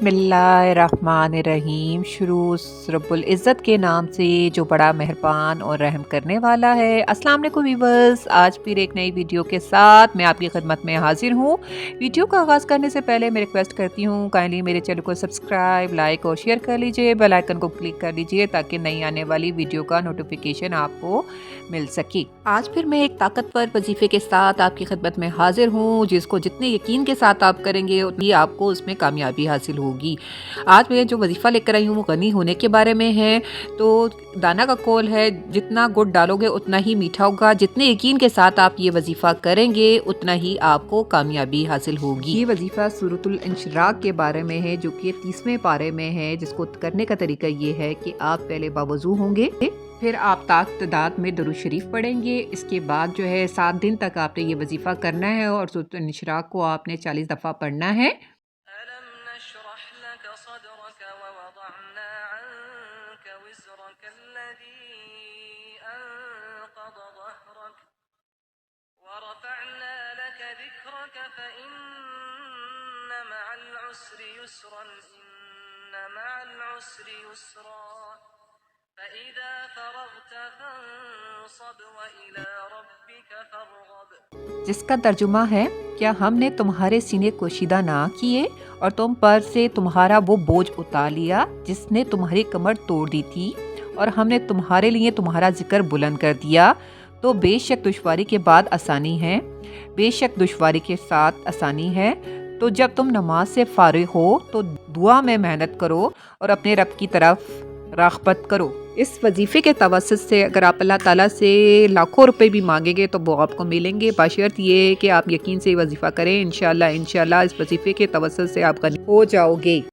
बिस्मिल्लाहिर्रहमानिर्रहीम। शुरू रब्बुल इज़्ज़त के नाम से जो बड़ा मेहरबान और रहम करने वाला है। अस्सलाम वालेकुम व्यूअर्स, आज फिर एक नई वीडियो के साथ मैं आपकी खिदमत में हाजिर हूँ। वीडियो का आगाज़ करने से पहले मैं रिक्वेस्ट करती हूँ काइंडली मेरे चैनल को सब्सक्राइब, लाइक और शेयर कर लीजिए। बेल आइकन को क्लिक कर लीजिए ताकि नई आने वाली वीडियो का नोटिफिकेशन आपको मिल सके। आज फिर मैं एक ताकतवर वजीफे के साथ आपकी खिदमत में हाजिर हूँ, जिसको जितने यकीन के साथ आप करेंगे उतनी आपको उसमें कामयाबी हासिल होगी। आज मैं जो वजीफ़ा लेकर आई हूँ वो गनी होने के बारे में है। तो दाना का कौल है, जितना गुड़ डालोगे उतना ही मीठा होगा। जितने यकीन के साथ आप ये वजीफ़ा करेंगे उतना ही आपको कामयाबी हासिल होगी। ये वजीफ़ा सूरतुल इंशिराक के बारे में है, जो कि 30वें पारे में है। जिसको करने का तरीका ये है कि आप पहले बावज़ू होंगे, फिर आप तादाद में दुरूद शरीफ पढ़ेंगे। इसके बाद जो है 7 दिन तक आपने ये वजीफ़ा करना है और सूरतुल इंशिराक को आपने 40 दफ़ा पढ़ना है। जिसका तर्जुमा है, क्या हमने तुम्हारे सीने कोशीदा ना किए और तुम पर से तुम्हारा वो बोझ उतार लिया जिसने तुम्हारी कमर तोड़ दी थी, और हमने तुम्हारे लिए तुम्हारा जिक्र बुलंद कर दिया। तो बेशक दुश्वारी के बाद आसानी है, बेशक दुश्वारी के साथ आसानी है। तो जब तुम नमाज से फारिग हो तो दुआ में मेहनत करो और अपने रब की तरफ राग़बत करो। इस वजीफ़े के तवस्सुत से अगर आप अल्लाह ताला से लाखों रुपए भी मांगेंगे तो वो आपको मिलेंगे, बशर्त ये कि आप यकीन से वजीफ़ा करें। इंशाअल्लाह इस वजीफ़े के तवस्सुत से आप गनी हो जाओगे।